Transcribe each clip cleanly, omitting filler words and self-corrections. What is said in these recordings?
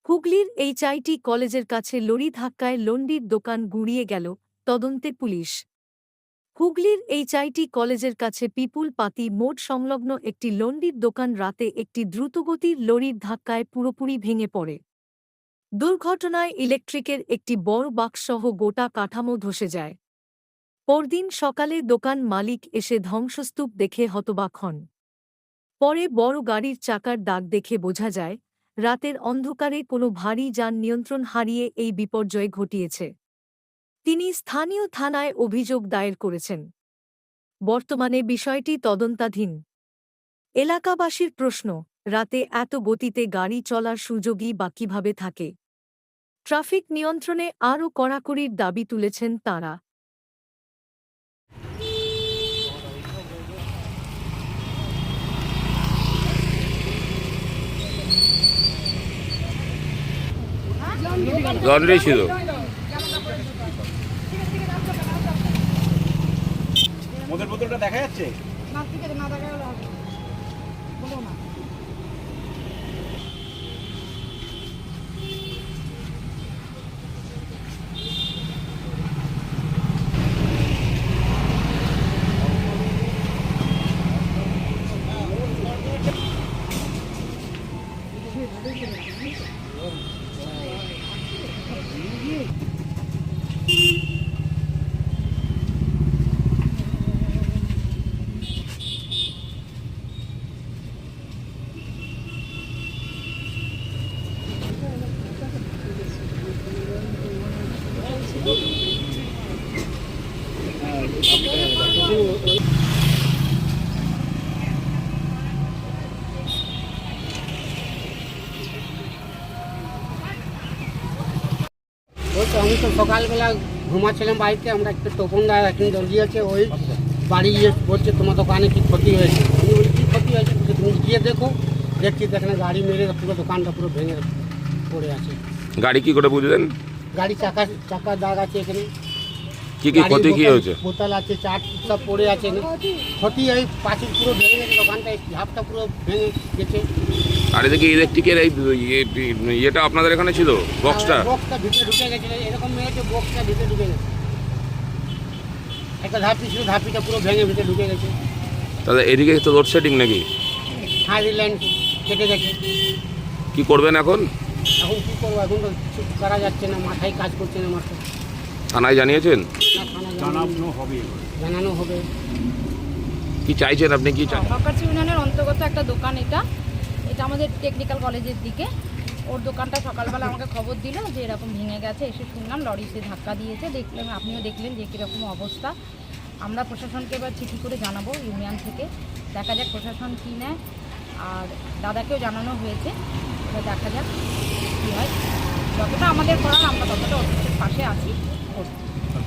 হুগলির এইচআইটি কলেজের কাছে লরি ধাক্কায় লন্ডির দোকান গুঁড়িয়ে গেল, তদন্তে পুলিশ। হুগলির এইচআইটি কলেজের কাছে পিপুল পাতি মোড় সংলগ্ন একটি লন্ডির দোকান রাতে একটি দ্রুতগতির লরির ধাক্কায় পুরোপুরি ভেঙে পড়ে। দুর্ঘটনায় ইলেকট্রিকের একটি বড় বাক্সসহ গোটা কাঠামো ধসে যায়। পরদিন সকালে দোকান মালিক এসে ধ্বংসস্তূপ দেখে হতবাক হন। পরে বড় গাড়ির চাকার দাগ দেখে বোঝা যায়, রাতের অন্ধকারে কোনো ভারী যান নিয়ন্ত্রণ হারিয়ে এই বিপর্যয় ঘটিয়েছে। তিনি স্থানীয় থানায় অভিযোগ দায়ের করেছেন। বর্তমানে বিষয়টি তদন্তাধীন। এলাকাবাসীর প্রশ্ন, রাতে এত গতিতে গাড়ি চলার সুযোগই বা কিভাবে থাকে? ট্রাফিক নিয়ন্ত্রণে আরও কড়াকড়ির দাবি তুলেছেন তাঁরা। লন্ড্রি ছিল। মদের বোতলটা দেখা যাচ্ছে? না, ঠিক আছে, না দেখা গেলে হবে। বলো না। ওই তো আমি তো সকালবেলা ঘুমাচ্ছিলাম বাড়িতে, আমরা একটু তপনদা এখন দৌড়িয়েছে, ওই বাড়ি গিয়ে বলছে তোমার দোকানে কি ক্ষতি হয়েছে। আমি বলি কী ক্ষতি হয়েছে, বলছে তুমি গিয়ে দেখো। দেখছি এখানে গাড়ি মেরে পুরো দোকানটা পুরো ভেঙে পড়ে আছে। গাড়ি কি করে বুঝলেন? গাড়ি চাকার দাগ আছে এখানে। কি কি ক্ষতি কি হয়েছে? বোতল আছে, চাট সব পড়ে আছে। ক্ষতি এই পাঁচিল পুরো ভেঙে গেছে, দোকানটা ঝাপটা পুরো ভেঙে গেছে। আর এদিকে ইলেকট্রিকের এই ইয়েটা আপনাদের এখানে ছিল, বক্সটা? বক্সটা ভিতরে ঢুকে গেছে, এরকম মেরেছে বক্সটা ভিতরে ঢুকে গেছে। একটা ধাপি ছিল, ধাপিটা পুরো ভেঙে ভিতরে ঢুকে গেছে। তাহলে এদিকে তো লোডশেডিং নাকি? হাই লাইন কেটে গেছে। কি করবেন এখন? এখন কী করবো, এখন তো কিছু করা যাচ্ছে না, মাথায় কাজ করছে না আমার তো। থানায় জানিয়েছেন? না, জানানো হবে। কি চাইছেন আপনি, কি চাই? হকার্স ইউনিয়নের অন্তর্গত একটা দোকান, এটা আমাদের টেকনিক্যাল কলেজের দিকে। ওর দোকানটা সকালবেলা আমাকে খবর দিল যে এরকম ভেঙে গেছে। এসে শুনলাম লরিতে ধাক্কা দিয়েছে, দেখলাম, আপনিও দেখলেন যে কীরকম অবস্থা। আমরা প্রশাসনকে এবার চিঠি করে জানাবো ইউনিয়ন থেকে, দেখা যাক প্রশাসন কী নেয়। আর দাদাকেও জানানো হয়েছে, এবার দেখা যাক কী হয়। যতটা আমাদের করার আমরা ততটা ওর পাশে আছি।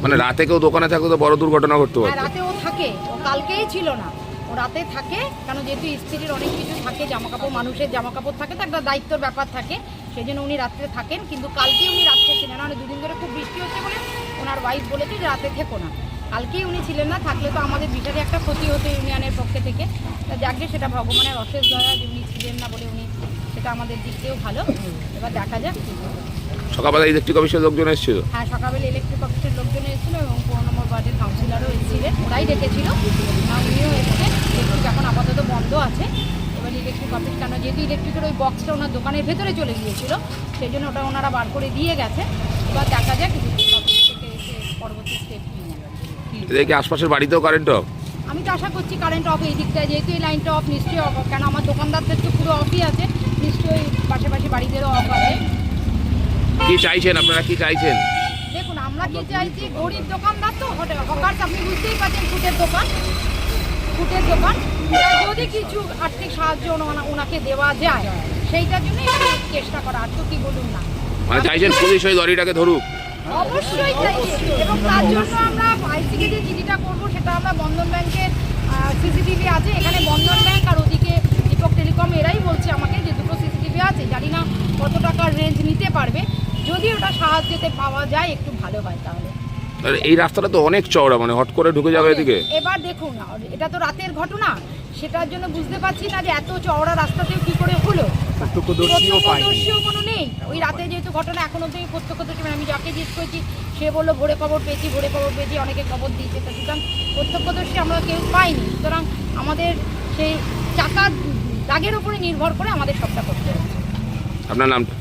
মানে রাতে কেউ দোকানে থাকলে তো বড় দুর্ঘটনা ঘটতে পারে। হ্যাঁ, রাতে ও থাকে, ও কালকেই ছিল না, ও রাতে থাকে। কেন, যেহেতু স্ত্রীর অনেক কিছু থাকে, জামাকাপড়, মানুষের জামাকাপড় থাকে, তো একটা দায়িত্বর ব্যাপার থাকে, সেই জন্য উনি রাত্রে থাকেন। কিন্তু কালকেই উনি রাত্রে ছিলেন না, মানে দুদিন ধরে খুব বৃষ্টি হচ্ছে বলে ওনার ওয়াইফ বলেছে যে রাতে থেকো না। কালকেই উনি ছিলেন না, থাকলে তো আমাদের বিশালে একটা ক্ষতি হতো ইউনিয়নের পক্ষে থেকে। তা যাকে সেটা ভগবানের অশেষ দয়া যে উনি ছিলেন না বলে উনি, সেটা আমাদের দিক থেকেও ভালো। এবার দেখা যাক। সকালবেলা ইলেকট্রিক অফিসের লোকজন এসেছিল? হ্যাঁ, সকালবেলা ইলেকট্রিক অফিসের লোকজন এসেছিল এবং 4 নম্বর ওয়ার্ডের কাউন্সিলরও এসেছিলেন, ওরাই ডেকেছিল। উনিও এসেছেন। ইলেকট্রিক এখন আপাতত বন্ধ আছে। এবার ইলেকট্রিক অফিস, কেন যেহেতু ইলেকট্রিকের ওই বক্সটা ওনার দোকানের ভেতরে চলে গিয়েছিল, সেই জন্য ওটা ওনারা বার করে দিয়ে গেছে। এবার দেখা যাক ইলেকট্রিক অফিস থেকে এসে পরবর্তী স্টেপ কী নেয়। এদিকে আশপাশের বাড়িতেও কারেন্ট অফ? আমি তো আশা করছি কারেন্ট অফ এই দিকটায়, যেহেতু এই লাইনটা অফ, নিশ্চয়ই অফ। কেন আমার দোকানদারদের তো পুরো অফই আছে, নিশ্চয়ই পাশাপাশি বাড়িদেরও অফ আছে। কি চাইছেন আপনারা, কি চাইছেন? দেখুন, আমরা কি চাইছি, গরিব দোকানদার তো, হকার্স, আপনি বুঝতেই পারছেন, ফুটের দোকান, যদি কিছু আর্থিক সাহায্য ওনাকে দেওয়া যায়, সেইটার জন্য একটু চেষ্টা করা। আর তো কি বলুন না, মানে চাইছেন পুলিশ ওই লরিটাকে ধরুক? অবশ্যই চাইছি। এবং তার জন্য আমরা আইসিকে যে চিঠিটা করবো, সেটা আমরা বন্ধন ব্যাংকের সিসিটিভি আছে এখানে, বন্ধন ব্যাংক আর ওদিকে দীপক টেলিকম, এরাই বলছে আমাকে যে দুটো সিসিটিভি আছে, জানি না কত টাকার রেঞ্জ নিতে পারবে। যদি ওটা সাহায্যতে পাওয়া যায় একটু ভালো হয়। তাহলে আর এই রাস্তাটা তো অনেক চওড়া, মানে হট করে ঢুকে যাবে এদিকে। এবার দেখুন, এটা তো রাতের ঘটনা, সেটার জন্য বুঝতে পারছি না যে এত চওড়া রাস্তাতেও কি করে হলো। প্রত্যক্ষদর্শীও কোনো নেই। ওই রাতে যেহেতু ঘটনা, এখন অব্দি প্রত্যক্ষদর্শী মানে আমি যাকে জিজ্ঞেস করেছি সে বললো ভোরে খবর পেয়েছি, অনেকে খবর দিয়েছে। তো সুতরাং প্রত্যক্ষদর্শী আমরা কেউ পাইনি। সুতরাং আমাদের সেই চাকার দাগের উপরে নির্ভর করে আমাদের সবটা করতে হচ্ছে। আপনার নামটা?